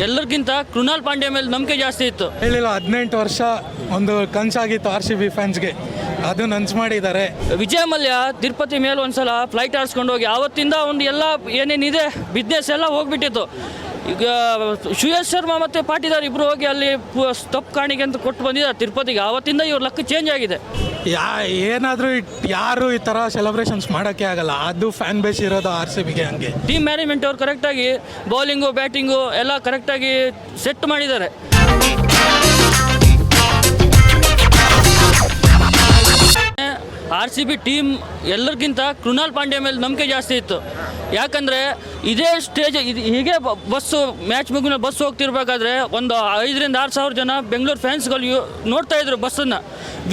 ಎಲ್ಲರಿಗಿಂತ ಕೃಣಾಲ್ ಪಾಂಡ್ಯ ಮೇಲೆ ನಂಬಿಕೆ ಜಾಸ್ತಿ ಇತ್ತು. ಹೇಳಿಲ್ಲ 18 ವರ್ಷ ಒಂದು ಕನಸಾಗಿತ್ತು RCB ಫ್ಯಾನ್ಸ್ಗೆ, ಅದು ನನ್ಸು ಮಾಡಿದ್ದಾರೆ. ವಿಜಯ್ ಮಲ್ಯ ತಿರುಪತಿ ಮೇಲೆ ಒಂದ್ಸಲ ಫ್ಲೈಟ್ ಆಡಿಸ್ಕೊಂಡು ಹೋಗಿ ಆವತ್ತಿಂದ ಒಂದು ಎಲ್ಲ ಏನೇನಿದೆ ಬಿಸ್ನೆಸ್ ಎಲ್ಲ ಹೋಗ್ಬಿಟ್ಟಿತ್ತು. ಈಗ ಸುಯೇಶ್ ಶರ್ಮಾ ಮತ್ತು ಪಾಟಿದಾರ್ ಇಬ್ಬರು ಹೋಗಿ ಅಲ್ಲಿ ತಪ್ಪು ಕಾಣಿಕೆ ಅಂತ ಕೊಟ್ಟು ಬಂದಿದ್ದಾರೆ ತಿರುಪತಿಗೆ. ಆವತ್ತಿಂದ ಇವ್ರ ಲಕ್ ಚೇಂಜ್ ಆಗಿದೆ. ಏನಾದರೂ ಯಾರು ಈ ಥರ ಸೆಲೆಬ್ರೇಷನ್ಸ್ ಮಾಡೋಕ್ಕೆ ಆಗಲ್ಲ, ಅದು ಫ್ಯಾನ್ ಬೇಸ್ ಇರೋದು RCBಗೆ. ಹಂಗೆ ಟೀಮ್ ಮ್ಯಾನೇಜ್ಮೆಂಟ್ ಅವ್ರು ಕರೆಕ್ಟಾಗಿ ಬೌಲಿಂಗು ಬ್ಯಾಟಿಂಗು ಎಲ್ಲ ಕರೆಕ್ಟಾಗಿ ಸೆಟ್ ಮಾಡಿದ್ದಾರೆ. RCB ಟೀಮ್ ಎಲ್ಲರಿಗಿಂತ ಕೃಣಾಲ್ ಪಾಂಡ್ಯ ಮೇಲೆ ನಂಬಿಕೆ ಜಾಸ್ತಿ ಇತ್ತು. ಯಾಕಂದರೆ ಇದೇ ಸ್ಟೇಜ್ ಹೀಗೆ ಬಸ್ಸು ಮ್ಯಾಚ್ ಮುಗಿದ ಬಸ್ ಹೋಗ್ತಿರ್ಬೇಕಾದ್ರೆ ಒಂದು 5,000 to 6,000 ಜನ ಬೆಂಗಳೂರು ಫ್ಯಾನ್ಸ್ಗಳು ನೋಡ್ತಾಯಿದ್ರು, ಬಸ್ಸನ್ನು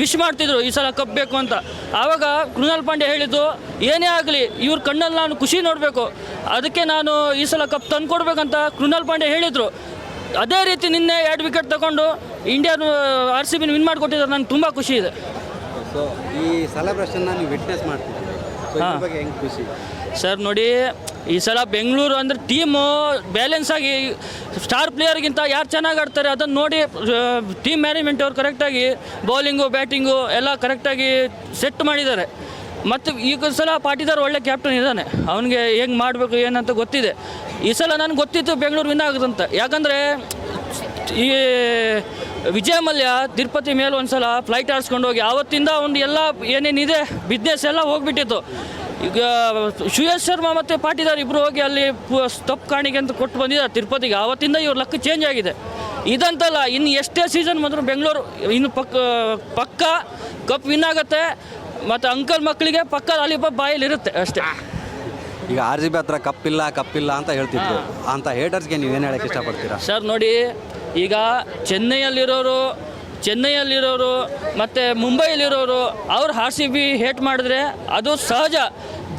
ವಿಶ್ ಮಾಡ್ತಿದ್ರು ಈ ಸಲ ಕಪ್ ಬೇಕು ಅಂತ. ಆವಾಗ ಕೃಣಾಲ್ ಪಾಂಡ್ಯ ಹೇಳಿದ್ದು, ಏನೇ ಆಗಲಿ ಇವ್ರ ಕಣ್ಣಲ್ಲಿ ನಾನು ಖುಷಿ ನೋಡಬೇಕು, ಅದಕ್ಕೆ ನಾನು ಈ ಸಲ ಕಪ್ ತಂದು ಕೊಡಬೇಕಂತ ಕೃಣಾಲ್ ಪಾಂಡ್ಯ ಹೇಳಿದರು. ಅದೇ ರೀತಿ ನಿನ್ನೆ 2 ವಿಕೆಟ್ ತಗೊಂಡು ಇಂಡಿಯನ್ RCB ವಿನ್ ಮಾಡಿಕೊಟ್ಟಿದ್ದಾರೆ. ನನಗೆ ತುಂಬ ಖುಷಿ ಇದೆ. ಸೊ ಈ ಸೆಲೆಬ್ರೇಷನ್ನ ನೀವು ವಿಟ್ನೆಸ್ ಮಾಡ್ತಿದ್ದೀರಿ, ಸೊ ಇದ್ರ ಬಗ್ಗೆ ಹೆಂಗೆ ಖುಷಿ ಸರ್? ನೋಡಿ, ಈ ಸಲ ಬೆಂಗಳೂರು ಅಂದರೆ ಟೀಮು ಬ್ಯಾಲೆನ್ಸ್ ಆಗಿ ಸ್ಟಾರ್ ಪ್ಲೇಯರ್ಗಿಂತ ಯಾರು ಚೆನ್ನಾಗಿ ಆಡ್ತಾರೆ ಅದನ್ನು ನೋಡಿ ಟೀಮ್ ಮ್ಯಾನೇಜ್ಮೆಂಟ್ ಅವ್ರು ಕರೆಕ್ಟಾಗಿ ಬೌಲಿಂಗು ಬ್ಯಾಟಿಂಗು ಎಲ್ಲ ಕರೆಕ್ಟಾಗಿ ಸೆಟ್ ಮಾಡಿದ್ದಾರೆ. ಮತ್ತು ಈಗ ಸಲ ಪಾಟಿದಾರ್ ಒಳ್ಳೆ ಕ್ಯಾಪ್ಟನ್ ಇದ್ದಾನೆ, ಅವನಿಗೆ ಹೆಂಗೆ ಮಾಡಬೇಕು ಏನಂತ ಗೊತ್ತಿದೆ. ಈ ಸಲ ನನಗೆ ಗೊತ್ತಿತ್ತು ಬೆಂಗಳೂರು ವಿನ್ ಆಗುತ್ತಂತ. ಯಾಕಂದರೆ ಈ ವಿಜಯ್ ಮಲ್ಯ ತಿರುಪತಿ ಮೇಲೆ ಒಂದ್ಸಲ ಫ್ಲೈಟ್ ಆಡಿಸ್ಕೊಂಡು ಹೋಗಿ ಆವತ್ತಿಂದ ಒಂದು ಎಲ್ಲ ಏನೇನಿದೆ ಬಿಸ್ನೆಸ್ ಎಲ್ಲ ಹೋಗ್ಬಿಟ್ಟಿತ್ತು. ಈಗ ಸುಯೇಶ್ ಶರ್ಮಾ ಮತ್ತು ಪಾಟಿದಾರ್ ಇಬ್ಬರು ಹೋಗಿ ಅಲ್ಲಿ ತಪ್ಪು ಕಾಣಿಕೆ ಅಂತ ಕೊಟ್ಟು ಬಂದಿದ್ದಾರೆ ತಿರುಪತಿಗೆ. ಆವತ್ತಿಂದ ಇವ್ರ ಲಕ್ ಚೇಂಜ್ ಆಗಿದೆ. ಇದಂತಲ್ಲ, ಇನ್ನು ಎಷ್ಟೇ ಸೀಸನ್ ಬಂದರೂ ಬೆಂಗಳೂರು ಇನ್ನು ಪಕ್ಕ ಕಪ್ ವಿನ್ ಆಗುತ್ತೆ. ಮತ್ತು ಅಂಕಲ್ ಮಕ್ಕಳಿಗೆ ಪಕ್ಕ ಲಾಲಿಪಾಪ್ ಬಾಯಲ್ಲಿರುತ್ತೆ ಅಷ್ಟೇ. ಈಗ RCB ಹತ್ರ ಕಪ್ಪಿಲ್ಲ ಅಂತ ಹೇಳ್ತಿದ್ರು, ಅಂತ ಹೇಟರ್ಸ್ಗೆ ನೀವೇನು ಹೇಳೋಕ್ಕೆ ಇಷ್ಟಪಡ್ತೀರಾ? ಸರ್ ನೋಡಿ, ಈಗ ಚೆನ್ನೈಯಲ್ಲಿರೋರು ಮತ್ತು ಮುಂಬೈಲಿರೋರು ಅವ್ರು RCB ಹೇಟ್ ಮಾಡಿದ್ರೆ ಅದು ಸಹಜ.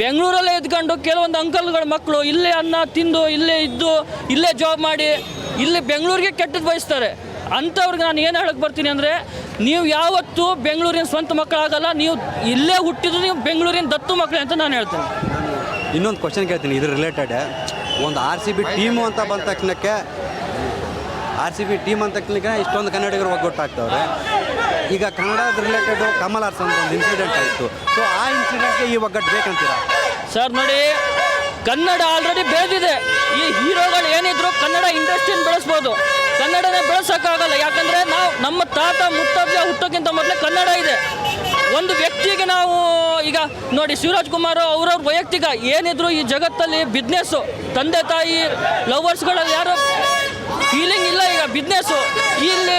ಬೆಂಗಳೂರಲ್ಲೇ ಇದ್ಕೊಂಡು ಕೆಲವೊಂದು ಅಂಕಲ್ಗಳ ಮಕ್ಕಳು ಇಲ್ಲೇ ಅನ್ನ ತಿಂದು ಇಲ್ಲೇ ಇದ್ದು ಇಲ್ಲೇ ಜಾಬ್ ಮಾಡಿ ಇಲ್ಲಿ ಬೆಂಗಳೂರಿಗೆ ಕೆಟ್ಟದ್ದು ಬಯಸ್ತಾರೆ. ಅಂಥವ್ರಿಗೆ ನಾನು ಏನು ಹೇಳಕ್ಕೆ ಬರ್ತೀನಿ ಅಂದರೆ, ನೀವು ಯಾವತ್ತೂ ಬೆಂಗಳೂರಿನ ಸ್ವಂತ ಮಕ್ಕಳಾಗಲ್ಲ, ನೀವು ಇಲ್ಲೇ ಹುಟ್ಟಿದ್ರು ನೀವು ಬೆಂಗಳೂರಿನ ದತ್ತು ಮಕ್ಕಳೇ ಅಂತ ನಾನು ಹೇಳ್ತೀನಿ. ಇನ್ನೊಂದು ಕ್ವಶನ್ ಕೇಳ್ತೀನಿ ಇದ್ರ ರಿಲೇಟೆಡ್. ಒಂದು RCB ಟೀಮು ಅಂತ ಬಂದ ತಕ್ಷಣಕ್ಕೆ ಇಷ್ಟೊಂದು ಕನ್ನಡಿಗರು ಒಗ್ಗಟ್ಟಾಗ್ತವ್ರೆ. ಈಗ ಕನ್ನಡದ ರಿಲೇಟೆಡು ಕಮಲ್ ಹಾಸನ್ ಒಂದು ಇನ್ಸಿಡೆಂಟ್ ಆಯಿತು. ಸೊ ಆ ಇನ್ಸಿಡೆಂಟ್ಗೆ ಈ ಒಗ್ಗಟ್ಟು ಬೇಕಂತೀರಾ? ಸರ್ ನೋಡಿ, ಕನ್ನಡ ಆಲ್ರೆಡಿ ಬೆಳೆದಿದೆ. ಈ ಹೀರೋಗಳು ಏನಿದ್ರು ಕನ್ನಡ ಇಂಡಸ್ಟ್ರಿಯನ್ನು ಬೆಳೆಸ್ಬೋದು, ಕನ್ನಡನೇ ಬೆಳೆಸೋಕ್ಕಾಗಲ್ಲ. ಯಾಕಂದರೆ ನಮ್ಮ ತಾತ ಮುತ್ತಜ್ಜ ಹುಟ್ಟೋಕ್ಕಿಂತ ಮೊದಲೇ ಕನ್ನಡ ಇದೆ. ಒಂದು ವ್ಯಕ್ತಿಗೆ ನಾವು ಈಗ ನೋಡಿ, ಶಿವರಾಜ್ ಕುಮಾರ್ ಅವ್ರವ್ರ ವೈಯಕ್ತಿಕ ಏನಿದ್ರು ಈ ಜಗತ್ತಲ್ಲಿ ಬಿಸ್ನೆಸ್ಸು, ತಂದೆ ತಾಯಿ ಲವರ್ಸ್ಗಳಲ್ಲಿ ಯಾರು ಫೀಲಿಂಗ್ ಇಲ್ಲ. ಈಗ ಬಿಸ್ನೆಸ್ಸು ಇಲ್ಲಿ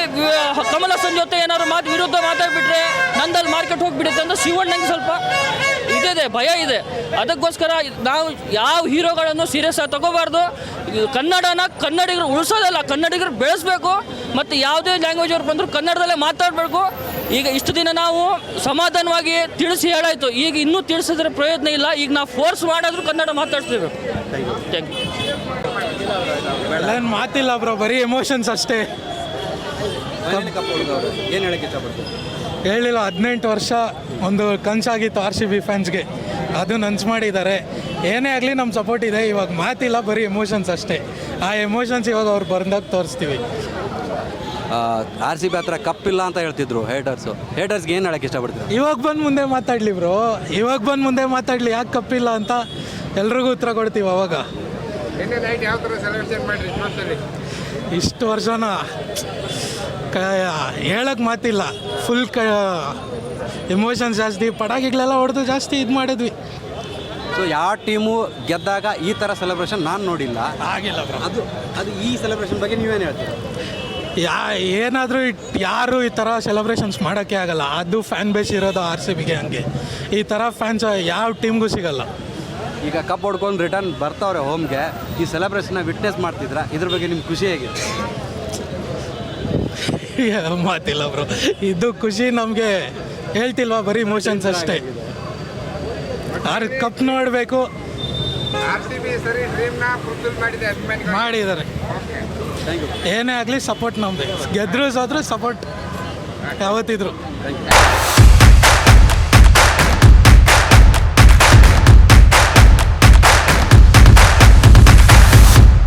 ಕಮಲ್ ಹಾಸನ್ ಜೊತೆ ಏನಾದ್ರು ವಿರುದ್ಧ ಮಾತಾಡ್ಬಿಟ್ರೆ ನಂದಲ್ಲಿ ಮಾರ್ಕೆಟ್ ಹೋಗಿಬಿಡುತ್ತೆ ಅಂತ ಶಿವಣ್ಣಂಗೆ ಸ್ವಲ್ಪ ಇದಿದೆ, ಭಯ ಇದೆ. ಅದಕ್ಕೋಸ್ಕರ ನಾವು ಯಾವ ಹೀರೋಗಳನ್ನು ಸೀರಿಯಸ್ ಆಗಿ ತಗೋಬಾರ್ದು. ಕನ್ನಡಿಗರು ಉಳಿಸೋದಲ್ಲ, ಕನ್ನಡಿಗರು ಬೆಳೆಸಬೇಕು. ಮತ್ತು ಯಾವುದೇ ಲ್ಯಾಂಗ್ವೇಜ್ ಅವ್ರು ಬಂದರೂ ಕನ್ನಡದಲ್ಲೇ ಮಾತಾಡಬೇಕು. ಈಗ ಇಷ್ಟು ದಿನ ನಾವು ಸಮಾಧಾನವಾಗಿ ತಿಳಿಸಿ ಹೇಳಾಯಿತು, ಈಗ ಇನ್ನೂ ತಿಳಿಸಿದ್ರೆ ಪ್ರಯೋಜನ ಇಲ್ಲ. ಈಗ ನಾವು ಫೋರ್ಸ್ ಮಾಡಾದರೂ ಕನ್ನಡ ಮಾತಾಡ್ತೀವಿ. Thank you. ಏನು ಮಾತಿಲ್ಲ ಬ್ರೋ, ಬರೀ ಎಮೋಷನ್ಸ್ ಅಷ್ಟೇ. ಏನು ಹೇಳಕ್ಕೆ ಇಷ್ಟಪಡ್ತೀವಿ? ಹೇಳಿಲ್ಲ 18 ವರ್ಷ ಒಂದು ಕನಸಾಗಿತ್ತು RCB ಫ್ಯಾನ್ಸ್ಗೆ, ಅದು ನನ್ಸು ಮಾಡಿದ್ದಾರೆ. ಏನೇ ಆಗಲಿ ನಮ್ಮ ಸಪೋರ್ಟ್ ಇದೆ. ಇವಾಗ ಮಾತಿಲ್ಲ, ಬರೀ ಎಮೋಷನ್ಸ್ ಅಷ್ಟೇ. ಆ ಎಮೋಷನ್ಸ್ ಇವಾಗ ಅವ್ರು ಬಂದಾಗ ತೋರಿಸ್ತೀವಿ. RCB ಹತ್ರ ಕಪ್ಪಿಲ್ಲ ಅಂತ ಹೇಳ್ತಿದ್ರು ಹೇಟರ್ಸ್ಗೆ ಏನು ಹೇಳಕ್ಕೆ ಇಷ್ಟಪಡ್ತೀವಿ? ಇವಾಗ ಬಂದು ಮುಂದೆ ಮಾತಾಡಲಿ ಬ್ರೋ, ಯಾಕೆ ಕಪ್ಪಿಲ್ಲ ಅಂತ ಎಲ್ರಿಗೂ ಉತ್ತರ ಕೊಡ್ತೀವಿ. ಅವಾಗ ಇಷ್ಟು ವರ್ಷನ ಹೇಳಕ್ಕೆ ಮಾತಿಲ್ಲ, ಫುಲ್ ಎಮೋಷನ್ಸ್ ಜಾಸ್ತಿ, ಪಟಾಕಿಗಳೆಲ್ಲ ಹೊಡೆದು ಜಾಸ್ತಿ ಇದು ಮಾಡಿದ್ವಿ. ಸೊ ಯಾವ ಟೀಮು ಗೆದ್ದಾಗ ಈ ಥರ ಸೆಲೆಬ್ರೇಷನ್ ನಾನು ನೋಡಿಲ್ಲ, ಆಗಿಲ್ಲ ಬ್ರೋ. ಅದು ಈ ಸೆಲೆಬ್ರೇಷನ್ ಬಗ್ಗೆ ನೀವೇನು ಹೇಳ್ತೀರಾ? ಏನಾದರೂ ಯಾರು ಈ ಥರ ಸೆಲೆಬ್ರೇಷನ್ಸ್ ಮಾಡೋಕ್ಕೆ ಆಗಲ್ಲ, ಅದು ಫ್ಯಾನ್ ಬೇಸ್ ಇರೋದು RCBಗೆ. ಹಂಗೆ ಈ ಥರ ಫ್ಯಾನ್ಸ್ ಯಾವ ಟೀಮ್ಗೂ ಸಿಗಲ್ಲ. ಈಗ ಕಪ್ ಹೊಡ್ಕೊಂಡು ರಿಟರ್ನ್ ಬರ್ತಾವ್ರೆ ಹೋಮ್ಗೆ, ಈ ಸೆಲೆಬ್ರೇಷನ್ನ ವಿಟ್ನೆಸ್ ಮಾಡ್ತಿದ್ರ, ಇದ್ರ ಬಗ್ಗೆ ನಿಮ್ಗೆ ಖುಷಿ ಹೇಗಿದೆ? ಮಾತಿಲ್ಲ ಬ್ರೋ, ಇದು ಖುಷಿ ನಮಗೆ ಹೇಳ್ತಿಲ್ವಾ, ಬರೀ ಇಮೋಷನ್ಸ್ ಅಷ್ಟೇ. ಕಪ್ ನೋಡಬೇಕು ಮಾಡಿದ್ದಾರೆ. ಏನೇ ಆಗಲಿ ಸಪೋರ್ಟ್ ನಮ್ಮದೇ, ಗೆದ್ರೂ ಸೋದ್ರೂ ಸಪೋರ್ಟ್ ಯಾವತ್ತಿದ್ರು.